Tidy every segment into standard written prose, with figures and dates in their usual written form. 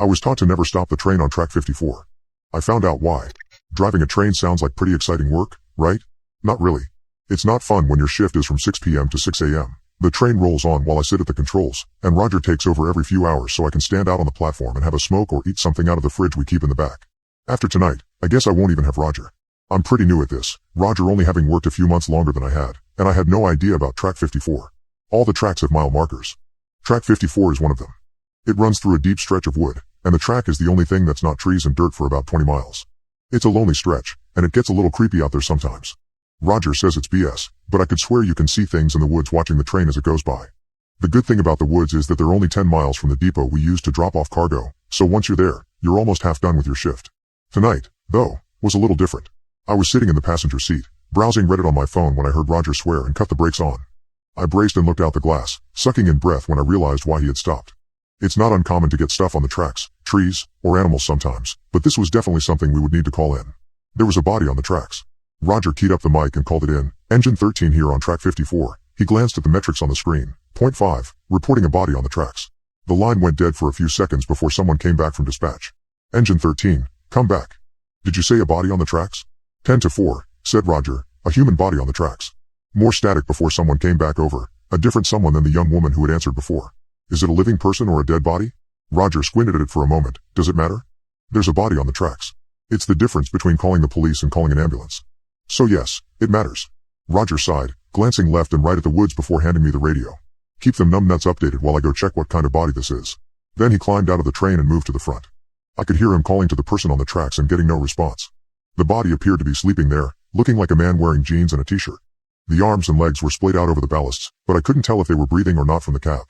I was taught to never stop the train on track 54. I found out why. Driving a train sounds like pretty exciting work, right? Not really. It's not fun when your shift is from 6 p.m. to 6 a.m. The train rolls on while I sit at the controls, and Roger takes over every few hours so I can stand out on the platform and have a smoke or eat something out of the fridge we keep in the back. After tonight, I guess I won't even have Roger. I'm pretty new at this, Roger only having worked a few months longer than I had, and I had no idea about track 54. All the tracks have mile markers. Track 54 is one of them. It runs through a deep stretch of wood, and the track is the only thing that's not trees and dirt for about 20 miles. It's a lonely stretch, and it gets a little creepy out there sometimes. Roger says it's BS, but I could swear you can see things in the woods watching the train as it goes by. The good thing about the woods is that they're only 10 miles from the depot we use to drop off cargo, so once you're there, you're almost half done with your shift. Tonight, though, was a little different. I was sitting in the passenger seat, browsing Reddit on my phone when I heard Roger swear and cut the brakes on. I braced and looked out the glass, sucking in breath when I realized why he had stopped. It's not uncommon to get stuff on the tracks, trees, or animals sometimes, but this was definitely something we would need to call in. There was a body on the tracks. Roger keyed up the mic and called it in. Engine 13 here on track 54. He glanced at the metrics on the screen. 0.5, reporting a body on the tracks. The line went dead for a few seconds before someone came back from dispatch. Engine 13, come back. Did you say a body on the tracks? 10-4, said Roger, a human body on the tracks. More static before someone came back over, a different someone than the young woman who had answered before. Is it a living person or a dead body? Roger squinted at it for a moment. Does it matter? There's a body on the tracks. It's the difference between calling the police and calling an ambulance. So yes, it matters. Roger sighed, glancing left and right at the woods before handing me the radio. Keep them numbnuts updated while I go check what kind of body this is. Then he climbed out of the train and moved to the front. I could hear him calling to the person on the tracks and getting no response. The body appeared to be sleeping there, looking like a man wearing jeans and a t-shirt. The arms and legs were splayed out over the ballasts, but I couldn't tell if they were breathing or not from the cab.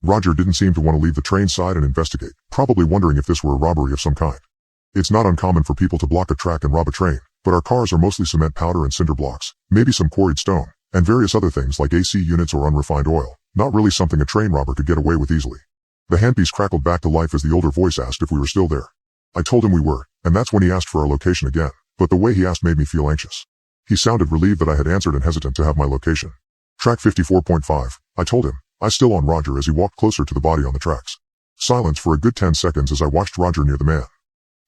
Roger didn't seem to want to leave the train side and investigate, probably wondering if this were a robbery of some kind. It's not uncommon for people to block a track and rob a train, but our cars are mostly cement powder and cinder blocks, maybe some quarried stone, and various other things like AC units or unrefined oil, not really something a train robber could get away with easily. The handpiece crackled back to life as the older voice asked if we were still there. I told him we were, and that's when he asked for our location again, but the way he asked made me feel anxious. He sounded relieved that I had answered and hesitant to have my location. Track 54.5, I told him, eyes still on Roger as he walked closer to the body on the tracks. Silence for a good 10 seconds as I watched Roger near the man.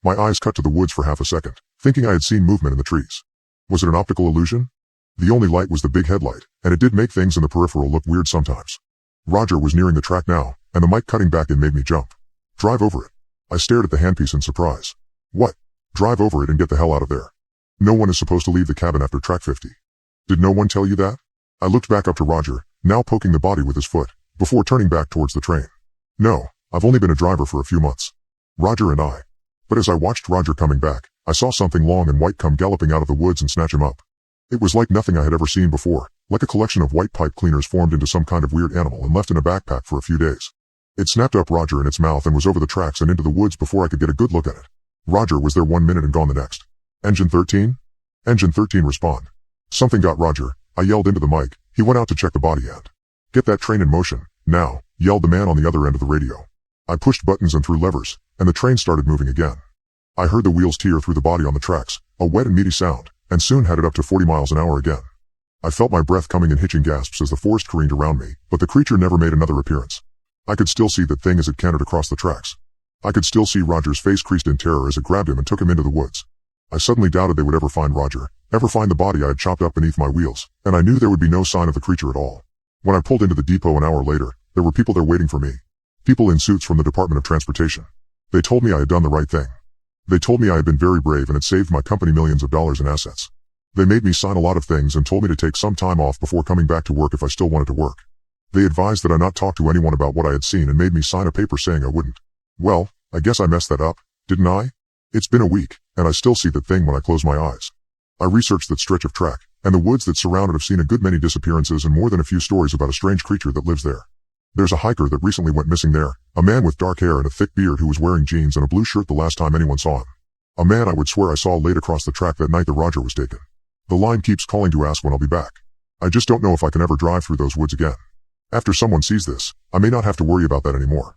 My eyes cut to the woods for half a second, thinking I had seen movement in the trees. Was it an optical illusion? The only light was the big headlight, and it did make things in the peripheral look weird sometimes. Roger was nearing the track now, and the mic cutting back in made me jump. Drive over it. I stared at the handpiece in surprise. What? Drive over it and get the hell out of there. No one is supposed to leave the cabin after track 50. Did no one tell you that? I looked back up to Roger, now poking the body with his foot, before turning back towards the train. No, I've only been a driver for a few months. Roger and I. But as I watched Roger coming back, I saw something long and white come galloping out of the woods and snatch him up. It was like nothing I had ever seen before, like a collection of white pipe cleaners formed into some kind of weird animal and left in a backpack for a few days. It snapped up Roger in its mouth and was over the tracks and into the woods before I could get a good look at it. Roger was there 1 minute and gone the next. Engine 13? Engine 13 respond. Something got Roger, I yelled into the mic. He went out to check the body and get that train in motion, now, yelled the man on the other end of the radio. I pushed buttons and threw levers, and the train started moving again. I heard the wheels tear through the body on the tracks, a wet and meaty sound, and soon had it up to 40 miles an hour again. I felt my breath coming in hitching gasps as the forest careened around me, but the creature never made another appearance. I could still see that thing as it cantered across the tracks. I could still see Roger's face creased in terror as it grabbed him and took him into the woods. I suddenly doubted they would ever find Roger, ever find the body I had chopped up beneath my wheels, and I knew there would be no sign of the creature at all. When I pulled into the depot an hour later, there were people there waiting for me. People in suits from the Department of Transportation. They told me I had done the right thing. They told me I had been very brave and had saved my company millions of dollars in assets. They made me sign a lot of things and told me to take some time off before coming back to work if I still wanted to work. They advised that I not talk to anyone about what I had seen and made me sign a paper saying I wouldn't. Well, I guess I messed that up, didn't I? It's been a week, and I still see that thing when I close my eyes. I researched that stretch of track, and the woods that surround it have seen a good many disappearances and more than a few stories about a strange creature that lives there. There's a hiker that recently went missing there, a man with dark hair and a thick beard who was wearing jeans and a blue shirt the last time anyone saw him. A man I would swear I saw laid across the track that night that Roger was taken. The line keeps calling to ask when I'll be back. I just don't know if I can ever drive through those woods again. After someone sees this, I may not have to worry about that anymore.